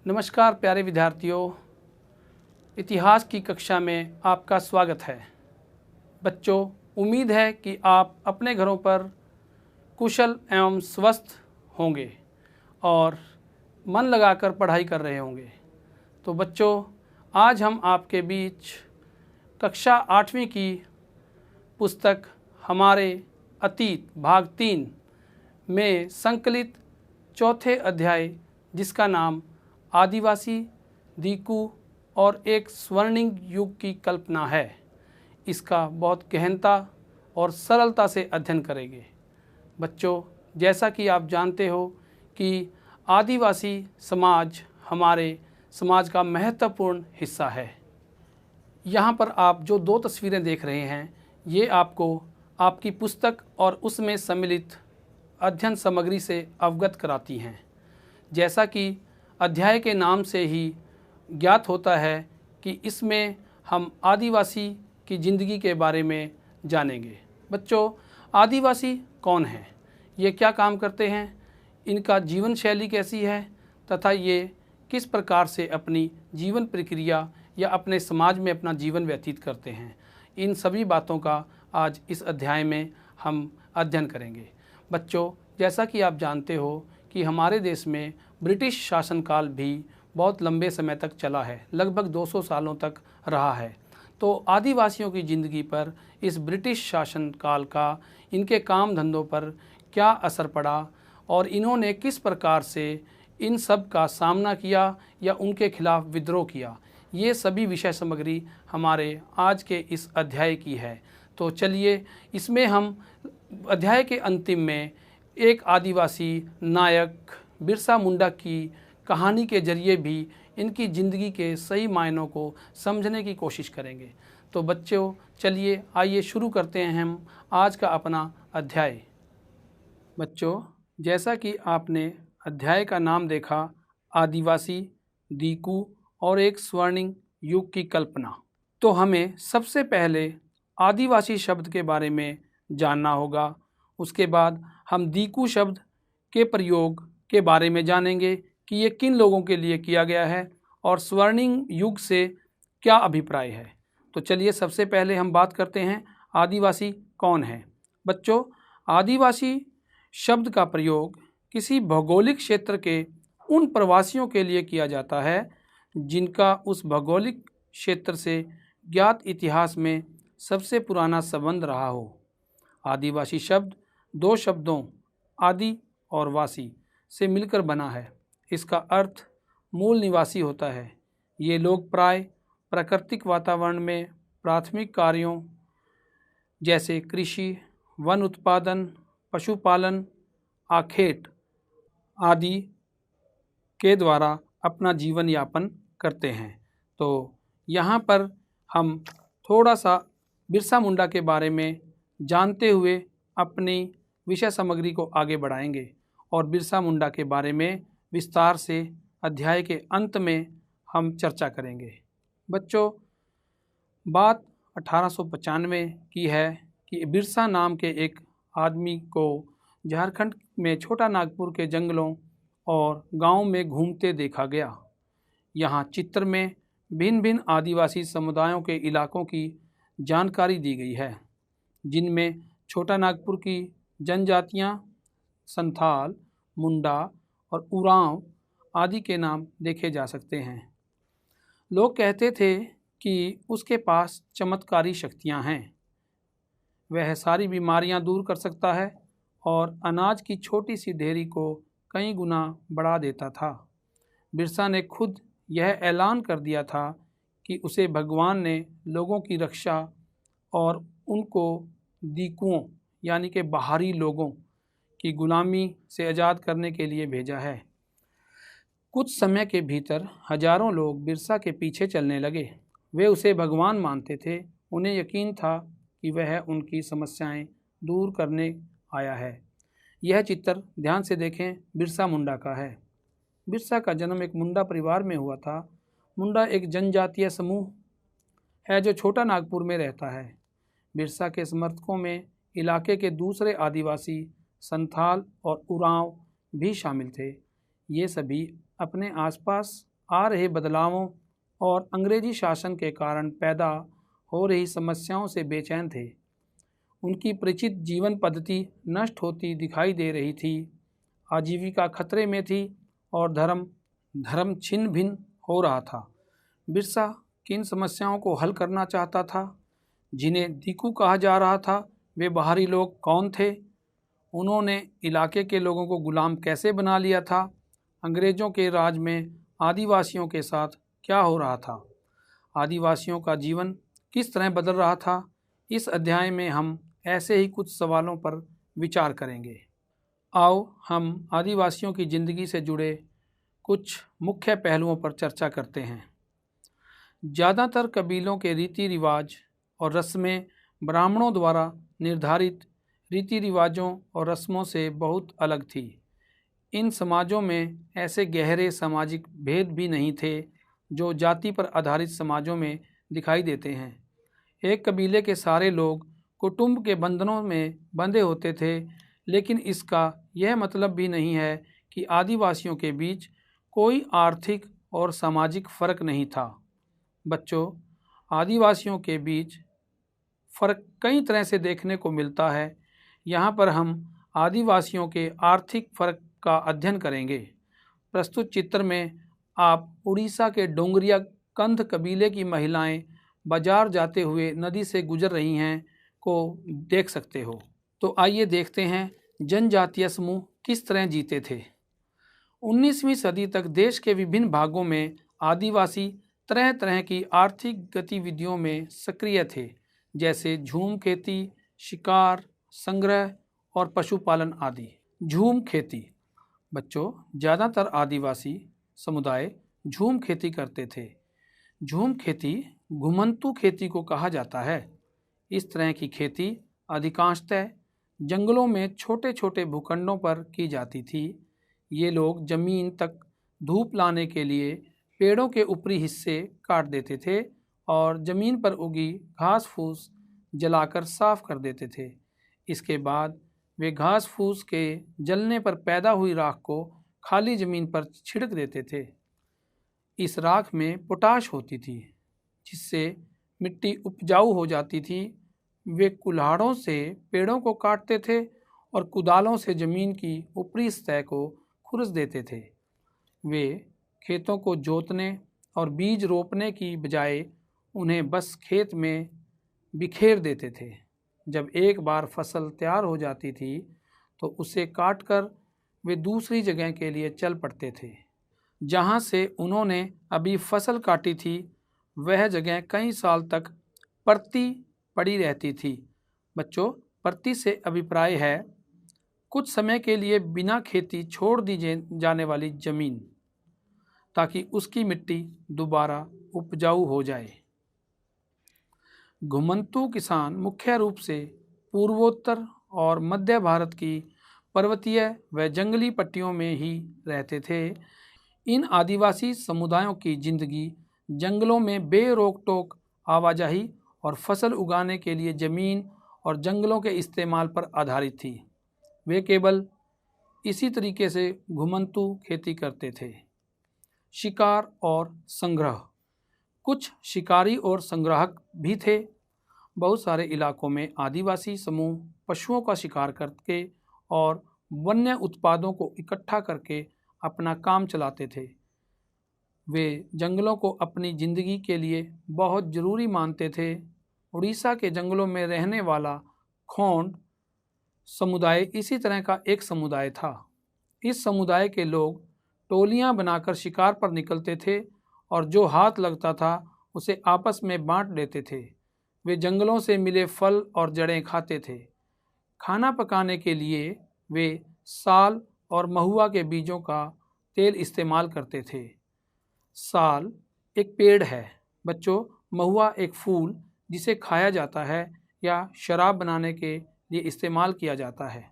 नमस्कार प्यारे विद्यार्थियों, इतिहास की कक्षा में आपका स्वागत है। बच्चों, उम्मीद है कि आप अपने घरों पर कुशल एवं स्वस्थ होंगे और मन लगाकर पढ़ाई कर रहे होंगे। तो बच्चों, आज हम आपके बीच कक्षा 8वीं की पुस्तक हमारे अतीत भाग 3 में संकलित चौथे अध्याय, जिसका नाम आदिवासी, दीकू और एक स्वर्णिम युग की कल्पना है, इसका बहुत गहनता और सरलता से अध्ययन करेंगे। बच्चों, जैसा कि आप जानते हो कि आदिवासी समाज हमारे समाज का महत्वपूर्ण हिस्सा है। यहाँ पर आप जो 2 तस्वीरें देख रहे हैं, ये आपको आपकी पुस्तक और उसमें सम्मिलित अध्ययन सामग्री से अवगत कराती हैं। जैसा कि अध्याय के नाम से ही ज्ञात होता है कि इसमें हम आदिवासी की ज़िंदगी के बारे में जानेंगे। बच्चों, आदिवासी कौन हैं, ये क्या काम करते हैं, इनका जीवन शैली कैसी है तथा ये किस प्रकार से अपनी जीवन प्रक्रिया या अपने समाज में अपना जीवन व्यतीत करते हैं, इन सभी बातों का आज इस अध्याय में हम अध्ययन करेंगे। बच्चों, जैसा कि आप जानते हो कि हमारे देश में ब्रिटिश शासनकाल भी बहुत लंबे समय तक चला है, लगभग 200 सालों तक रहा है। तो आदिवासियों की ज़िंदगी पर इस ब्रिटिश शासनकाल का इनके काम धंधों पर क्या असर पड़ा और इन्होंने किस प्रकार से इन सब का सामना किया या उनके खिलाफ विद्रोह किया, ये सभी विषय सामग्री हमारे आज के इस अध्याय की है। तो चलिए, इसमें हम अध्याय के अंतिम में एक आदिवासी नायक बिरसा मुंडा की कहानी के जरिए भी इनकी ज़िंदगी के सही मायनों को समझने की कोशिश करेंगे। तो बच्चों, चलिए आइए शुरू करते हैं हम आज का अपना अध्याय। बच्चों, जैसा कि आपने अध्याय का नाम देखा, आदिवासी, दीकू और एक स्वर्णिम युग की कल्पना, तो हमें सबसे पहले आदिवासी शब्द के बारे में जानना होगा। उसके बाद हम दीकू शब्द के प्रयोग के बारे में जानेंगे कि ये किन लोगों के लिए किया गया है और स्वर्णिम युग से क्या अभिप्राय है। तो चलिए सबसे पहले हम बात करते हैं आदिवासी कौन है। बच्चों, आदिवासी शब्द का प्रयोग किसी भौगोलिक क्षेत्र के उन प्रवासियों के लिए किया जाता है जिनका उस भौगोलिक क्षेत्र से ज्ञात इतिहास में सबसे पुराना संबंध रहा हो। आदिवासी शब्द 2 शब्दों आदि और वासी से मिलकर बना है। इसका अर्थ मूल निवासी होता है। ये लोग प्राय प्राकृतिक वातावरण में प्राथमिक कार्यों जैसे कृषि, वन उत्पादन, पशुपालन, आखेट आदि के द्वारा अपना जीवन यापन करते हैं। तो यहाँ पर हम थोड़ा सा बिरसा मुंडा के बारे में जानते हुए अपनी विषय सामग्री को आगे बढ़ाएंगे और बिरसा मुंडा के बारे में विस्तार से अध्याय के अंत में हम चर्चा करेंगे। बच्चों, बात 1895 की है कि बिरसा नाम के एक आदमी को झारखंड में छोटा नागपुर के जंगलों और गांव में घूमते देखा गया। यहाँ चित्र में भिन्न भिन्न आदिवासी समुदायों के इलाकों की जानकारी दी गई है, जिनमें छोटा नागपुर की जनजातियाँ संथाल, मुंडा और उरांव आदि के नाम देखे जा सकते हैं। लोग कहते थे कि उसके पास चमत्कारी शक्तियां हैं, वह सारी बीमारियां दूर कर सकता है और अनाज की छोटी सी ढेरी को कई गुना बढ़ा देता था। बिरसा ने खुद यह ऐलान कर दिया था कि उसे भगवान ने लोगों की रक्षा और उनको दीकुओं यानी कि बाहरी लोगों की गुलामी से आज़ाद करने के लिए भेजा है। कुछ समय के भीतर हजारों लोग बिरसा के पीछे चलने लगे। वे उसे भगवान मानते थे। उन्हें यकीन था कि वह उनकी समस्याएं दूर करने आया है। यह चित्र ध्यान से देखें, बिरसा मुंडा का है। बिरसा का जन्म एक मुंडा परिवार में हुआ था। मुंडा एक जनजातीय समूह है जो छोटा नागपुर में रहता है। बिरसा के समर्थकों में इलाके के दूसरे आदिवासी संथाल और उरांव भी शामिल थे। ये सभी अपने आसपास आ रहे बदलावों और अंग्रेजी शासन के कारण पैदा हो रही समस्याओं से बेचैन थे। उनकी परिचित जीवन पद्धति नष्ट होती दिखाई दे रही थी, आजीविका खतरे में थी और धर्म छिन्न भिन्न हो रहा था। बिरसा किन समस्याओं को हल करना चाहता था? जिन्हें दीकू कहा जा रहा था, वे बाहरी लोग कौन थे? उन्होंने इलाके के लोगों को गुलाम कैसे बना लिया था? अंग्रेज़ों के राज में आदिवासियों के साथ क्या हो रहा था? आदिवासियों का जीवन किस तरह बदल रहा था? इस अध्याय में हम ऐसे ही कुछ सवालों पर विचार करेंगे। आओ हम आदिवासियों की ज़िंदगी से जुड़े कुछ मुख्य पहलुओं पर चर्चा करते हैं। ज़्यादातर कबीलों के रीति रिवाज और रस्में ब्राह्मणों द्वारा निर्धारित रीति रिवाजों और रस्मों से बहुत अलग थी। इन समाजों में ऐसे गहरे सामाजिक भेद भी नहीं थे जो जाति पर आधारित समाजों में दिखाई देते हैं। एक कबीले के सारे लोग कुटुंब के बंधनों में बंधे होते थे, लेकिन इसका यह मतलब भी नहीं है कि आदिवासियों के बीच कोई आर्थिक और सामाजिक फ़र्क नहीं था। बच्चों, आदिवासियों के बीच फ़र्क कई तरह से देखने को मिलता है। यहाँ पर हम आदिवासियों के आर्थिक फ़र्क का अध्ययन करेंगे। प्रस्तुत चित्र में आप उड़ीसा के डोंगरिया कंध कबीले की महिलाएं बाजार जाते हुए नदी से गुजर रही हैं को देख सकते हो। तो आइए देखते हैं जनजातीय समूह किस तरह जीते थे। 19वीं सदी तक देश के विभिन्न भागों में आदिवासी तरह तरह की आर्थिक गतिविधियों में सक्रिय थे, जैसे झूम खेती, शिकार, संग्रह और पशुपालन आदि। झूम खेती। बच्चों, ज़्यादातर आदिवासी समुदाय झूम खेती करते थे। झूम खेती घुमंतू खेती को कहा जाता है। इस तरह की खेती अधिकांशतः जंगलों में छोटे छोटे भूखंडों पर की जाती थी। ये लोग ज़मीन तक धूप लाने के लिए पेड़ों के ऊपरी हिस्से काट देते थे और ज़मीन पर उगी घास फूस जलाकर साफ कर देते थे। इसके बाद वे घास फूस के जलने पर पैदा हुई राख को खाली ज़मीन पर छिड़क देते थे। इस राख में पोटाश होती थी, जिससे मिट्टी उपजाऊ हो जाती थी। वे कुल्हाड़ों से पेड़ों को काटते थे और कुदालों से ज़मीन की ऊपरी सतह को खुरच देते थे। वे खेतों को जोतने और बीज रोपने की बजाय उन्हें बस खेत में बिखेर देते थे। जब एक बार फसल तैयार हो जाती थी तो उसे काटकर वे दूसरी जगह के लिए चल पड़ते थे। जहाँ से उन्होंने अभी फसल काटी थी वह जगह कई साल तक परती पड़ी रहती थी। बच्चों, परती से अभिप्राय है कुछ समय के लिए बिना खेती छोड़ दी जाने वाली ज़मीन, ताकि उसकी मिट्टी दोबारा उपजाऊ हो जाए। घुमंतू किसान मुख्य रूप से पूर्वोत्तर और मध्य भारत की पर्वतीय व जंगली पट्टियों में ही रहते थे। इन आदिवासी समुदायों की जिंदगी जंगलों में बेरोक टोक आवाजाही और फसल उगाने के लिए ज़मीन और जंगलों के इस्तेमाल पर आधारित थी। वे केवल इसी तरीके से घुमंतू खेती करते थे। शिकार और संग्रह। कुछ शिकारी और संग्राहक भी थे। बहुत सारे इलाकों में आदिवासी समूह पशुओं का शिकार करके और वन्य उत्पादों को इकट्ठा करके अपना काम चलाते थे। वे जंगलों को अपनी ज़िंदगी के लिए बहुत ज़रूरी मानते थे। उड़ीसा के जंगलों में रहने वाला खोंड समुदाय इसी तरह का एक समुदाय था। इस समुदाय के लोग टोलियां बनाकर शिकार पर निकलते थे और जो हाथ लगता था उसे आपस में बांट लेते थे। वे जंगलों से मिले फल और जड़ें खाते थे। खाना पकाने के लिए वे साल और महुआ के बीजों का तेल इस्तेमाल करते थे। साल एक पेड़ है। बच्चों, महुआ एक फूल जिसे खाया जाता है या शराब बनाने के लिए इस्तेमाल किया जाता है।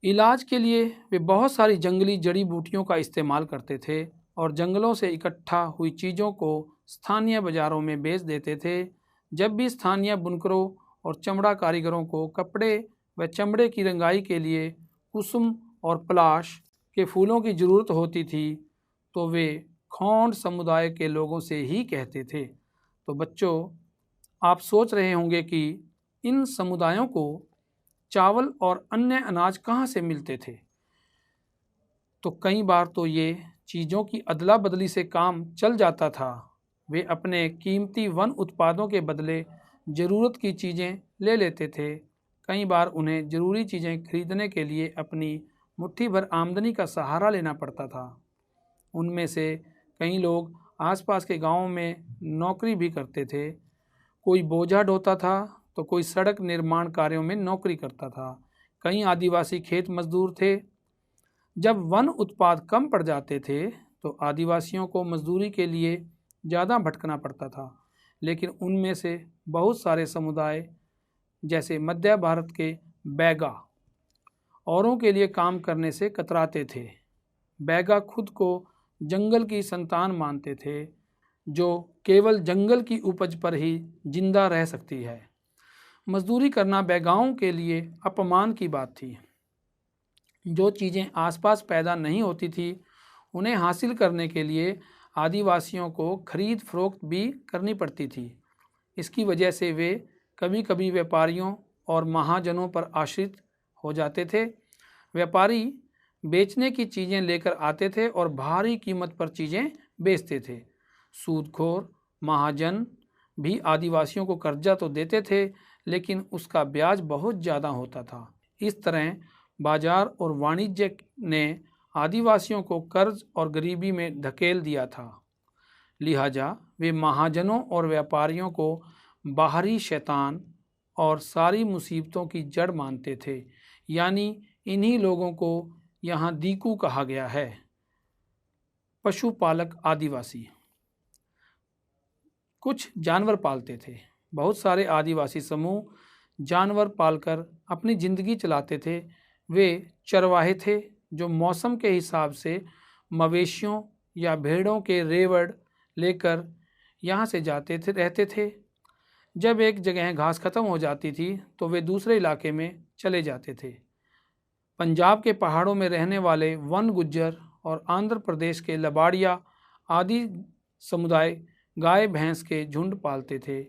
इलाज के लिए वे बहुत सारी जंगली जड़ी बूटियों का इस्तेमाल करते थे और जंगलों से इकट्ठा हुई चीज़ों को स्थानीय बाज़ारों में बेच देते थे। जब भी स्थानीय बुनकरों और चमड़ा कारीगरों को कपड़े व चमड़े की रंगाई के लिए कुसुम और पलाश के फूलों की ज़रूरत होती थी तो वे खोंड समुदाय के लोगों से ही कहते थे। तो बच्चों, आप सोच रहे होंगे कि इन समुदायों को चावल और अन्य अनाज कहाँ से मिलते थे। तो कई बार तो ये चीज़ों की अदला बदली से काम चल जाता था। वे अपने कीमती वन उत्पादों के बदले ज़रूरत की चीज़ें ले लेते थे। कई बार उन्हें ज़रूरी चीज़ें खरीदने के लिए अपनी मुट्ठी भर आमदनी का सहारा लेना पड़ता था। उनमें से कई लोग आसपास के गांवों में नौकरी भी करते थे। कोई बोझा ढोता था तो कोई सड़क निर्माण कार्यों में नौकरी करता था। कई आदिवासी खेत मजदूर थे। जब वन उत्पाद कम पड़ जाते थे तो आदिवासियों को मजदूरी के लिए ज़्यादा भटकना पड़ता था। लेकिन उनमें से बहुत सारे समुदाय जैसे मध्य भारत के बैगा औरों के लिए काम करने से कतराते थे। बैगा खुद को जंगल की संतान मानते थे, जो केवल जंगल की उपज पर ही जिंदा रह सकती है। मजदूरी करना बैगाओं के लिए अपमान की बात थी। जो चीज़ें आसपास पैदा नहीं होती थी, उन्हें हासिल करने के लिए आदिवासियों को खरीद फरोख्त भी करनी पड़ती थी। इसकी वजह से वे कभी कभी व्यापारियों और महाजनों पर आश्रित हो जाते थे। व्यापारी बेचने की चीज़ें लेकर आते थे और भारी कीमत पर चीज़ें बेचते थे। सूदखोर महाजन भी आदिवासियों को कर्जा तो देते थे, लेकिन उसका ब्याज बहुत ज़्यादा होता था। इस तरह बाजार और वाणिज्य ने आदिवासियों को कर्ज और गरीबी में धकेल दिया था। लिहाजा वे महाजनों और व्यापारियों को बाहरी शैतान और सारी मुसीबतों की जड़ मानते थे। यानी इन्हीं लोगों को यहाँ दीकू कहा गया है। पशुपालक आदिवासी कुछ जानवर पालते थे। बहुत सारे आदिवासी समूह जानवर पालकर अपनी ज़िंदगी चलाते थे। वे चरवाहे थे जो मौसम के हिसाब से मवेशियों या भेड़ों के रेवड़ लेकर यहाँ से जाते थे रहते थे। जब एक जगह घास खत्म हो जाती थी तो वे दूसरे इलाके में चले जाते थे। पंजाब के पहाड़ों में रहने वाले वन गुज्जर और आंध्र प्रदेश के लबाड़िया आदि समुदाय गाय भैंस के झुंड पालते थे।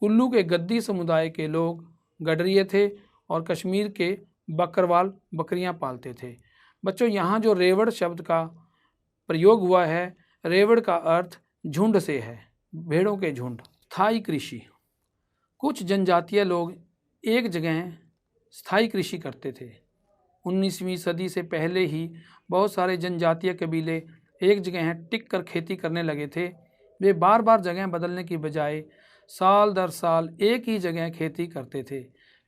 कुल्लू के गद्दी समुदाय के लोग गडरिये थे और कश्मीर के बकरवाल बकरियां पालते थे। बच्चों, यहाँ जो रेवड़ शब्द का प्रयोग हुआ है, रेवड़ का अर्थ झुंड से है, भेड़ों के झुंड। स्थायी कृषि कुछ जनजातीय लोग एक जगह स्थायी कृषि करते थे। 19वीं सदी से पहले ही बहुत सारे जनजातीय कबीले एक जगह टिक कर खेती करने लगे थे। वे बार बार जगह बदलने की बजाय साल दर साल एक ही जगह खेती करते थे।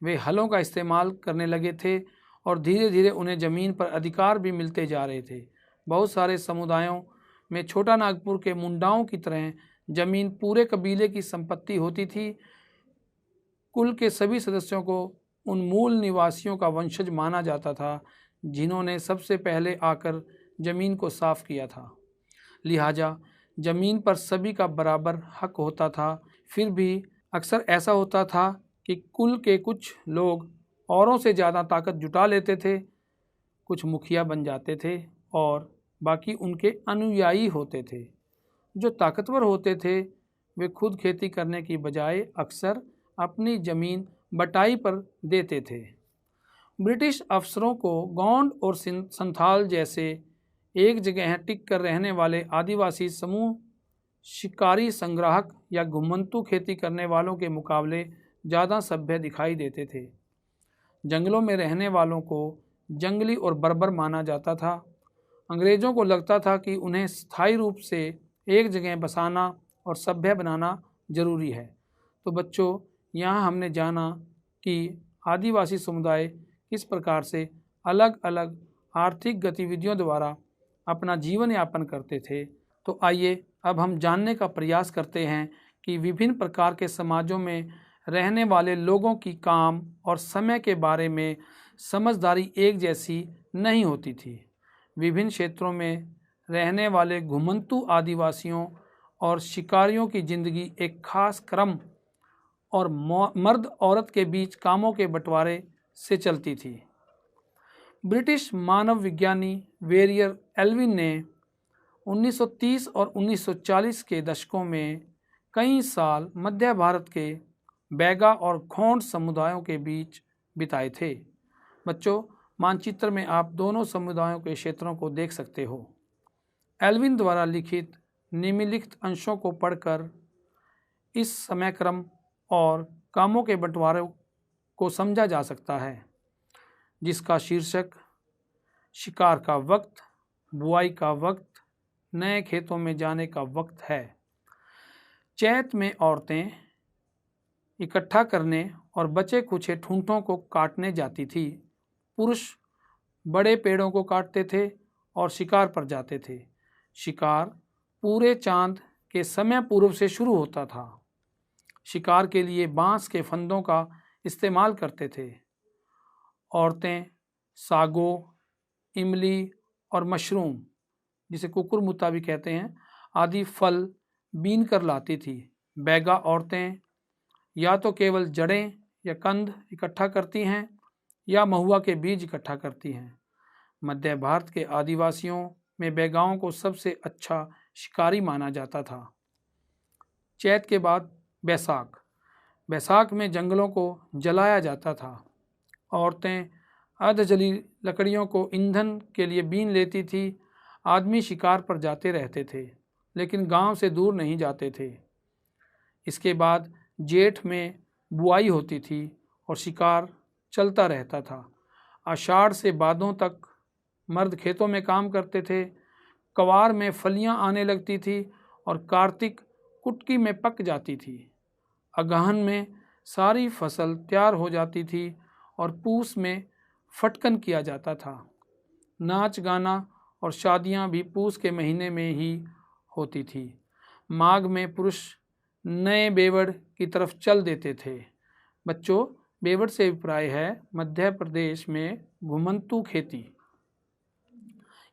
वे हलों का इस्तेमाल करने लगे थे और धीरे धीरे उन्हें ज़मीन पर अधिकार भी मिलते जा रहे थे। बहुत सारे समुदायों में छोटा नागपुर के मुंडाओं की तरह ज़मीन पूरे कबीले की संपत्ति होती थी। कुल के सभी सदस्यों को उन मूल निवासियों का वंशज माना जाता था जिन्होंने सबसे पहले आकर ज़मीन को साफ किया था। लिहाजा ज़मीन पर सभी का बराबर हक होता था। फिर भी अक्सर ऐसा होता था कि कुल के कुछ लोग औरों से ज़्यादा ताकत जुटा लेते थे। कुछ मुखिया बन जाते थे और बाकी उनके अनुयायी होते थे। जो ताकतवर होते थे वे खुद खेती करने की बजाय अक्सर अपनी ज़मीन बटाई पर देते थे। ब्रिटिश अफसरों को गोंड और संथाल जैसे एक जगह टिक कर रहने वाले आदिवासी समूह शिकारी संग्राहक या घुमंतू खेती करने वालों के मुकाबले ज़्यादा सभ्य दिखाई देते थे। जंगलों में रहने वालों को जंगली और बर्बर माना जाता था। अंग्रेज़ों को लगता था कि उन्हें स्थायी रूप से एक जगह बसाना और सभ्य बनाना जरूरी है। तो बच्चों, यहाँ हमने जाना कि आदिवासी समुदाय किस प्रकार से अलग अलग आर्थिक गतिविधियों द्वारा अपना जीवन यापन करते थे। तो आइए अब हम जानने का प्रयास करते हैं कि विभिन्न प्रकार के समाजों में रहने वाले लोगों की काम और समय के बारे में समझदारी एक जैसी नहीं होती थी। विभिन्न क्षेत्रों में रहने वाले घुमंतू आदिवासियों और शिकारियों की ज़िंदगी एक खास क्रम और मर्द औरत के बीच कामों के बंटवारे से चलती थी। ब्रिटिश मानव विज्ञानी वेरियर एल्विन ने 1930 और 1940 के दशकों में कई साल मध्य भारत के बैगा और खोंड समुदायों के बीच बिताए थे। बच्चों, मानचित्र में आप दोनों समुदायों के क्षेत्रों को देख सकते हो। एल्विन द्वारा लिखित निम्नलिखित अंशों को पढ़कर इस समयक्रम और कामों के बंटवारे को समझा जा सकता है, जिसका शीर्षक शिकार का वक्त, बुआई का वक्त, नए खेतों में जाने का वक्त है। चैत में औरतें इकट्ठा करने और बचे कुचे ठूंठों को काटने जाती थी। पुरुष बड़े पेड़ों को काटते थे और शिकार पर जाते थे। शिकार पूरे चांद के समय पूर्व से शुरू होता था। शिकार के लिए बांस के फंदों का इस्तेमाल करते थे। औरतें सागो, इमली और मशरूम, जिसे कुकुरमुत्ता भी कहते हैं, आदि फल बीन कर लाती थी। बैगा औरतें या तो केवल जड़ें या कंद इकट्ठा करती हैं या महुआ के बीज इकट्ठा करती हैं। मध्य भारत के आदिवासियों में बैगाओं को सबसे अच्छा शिकारी माना जाता था। चैत के बाद बैसाख। बैसाख में जंगलों को जलाया जाता था। औरतें अर्धजली लकड़ियों को ईंधन के लिए बीन लेती थी। आदमी शिकार पर जाते रहते थे, लेकिन गांव से दूर नहीं जाते थे। इसके बाद जेठ में बुआई होती थी और शिकार चलता रहता था। आषाढ़ से भादों तक मर्द खेतों में काम करते थे। कवार में फलियां आने लगती थी और कार्तिक कुटकी में पक जाती थी। अगहन में सारी फसल तैयार हो जाती थी और पूस में फटकन किया जाता था। नाच गाना और शादियां भी पूस के महीने में ही होती थी। माघ में पुरुष नए बेवड़ की तरफ चल देते थे। बच्चों, बेवड़ से अभिप्राय है मध्य प्रदेश में घुमंतू खेती।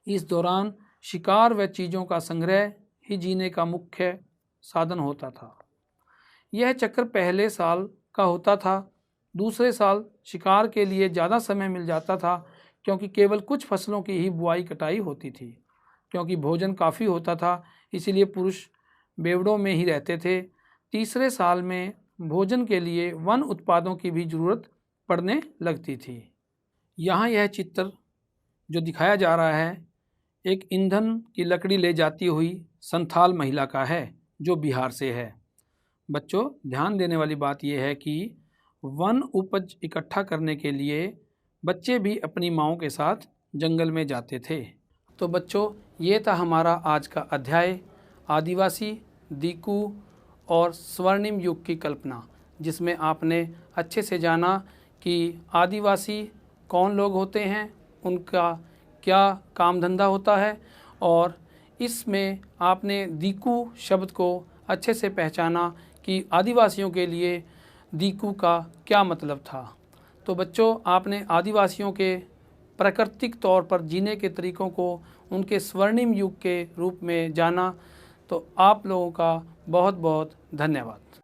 इस दौरान शिकार व चीज़ों का संग्रह ही जीने का मुख्य साधन होता था। यह चक्र पहले साल का होता था। दूसरे साल शिकार के लिए ज़्यादा समय मिल जाता था, क्योंकि केवल कुछ फसलों की ही बुआई कटाई होती थी। क्योंकि भोजन काफ़ी होता था, इसीलिए पुरुष बेवड़ों में ही रहते थे। तीसरे साल में भोजन के लिए वन उत्पादों की भी ज़रूरत पड़ने लगती थी। यहाँ यह चित्र जो दिखाया जा रहा है, एक ईंधन की लकड़ी ले जाती हुई संथाल महिला का है, जो बिहार से है। बच्चों, ध्यान देने वाली बात यह है कि वन उपज इकट्ठा करने के लिए बच्चे भी अपनी माँओं के साथ जंगल में जाते थे। तो बच्चों, ये था हमारा आज का अध्याय, आदिवासी, दीकू और स्वर्णिम युग की कल्पना, जिसमें आपने अच्छे से जाना कि आदिवासी कौन लोग होते हैं, उनका क्या काम धंधा होता है, और इसमें आपने दीकू शब्द को अच्छे से पहचाना कि आदिवासियों के लिए दीकू का क्या मतलब था। तो बच्चों, आपने आदिवासियों के प्राकृतिक तौर पर जीने के तरीक़ों को उनके स्वर्णिम युग के रूप में जाना। तो आप लोगों का बहुत बहुत धन्यवाद।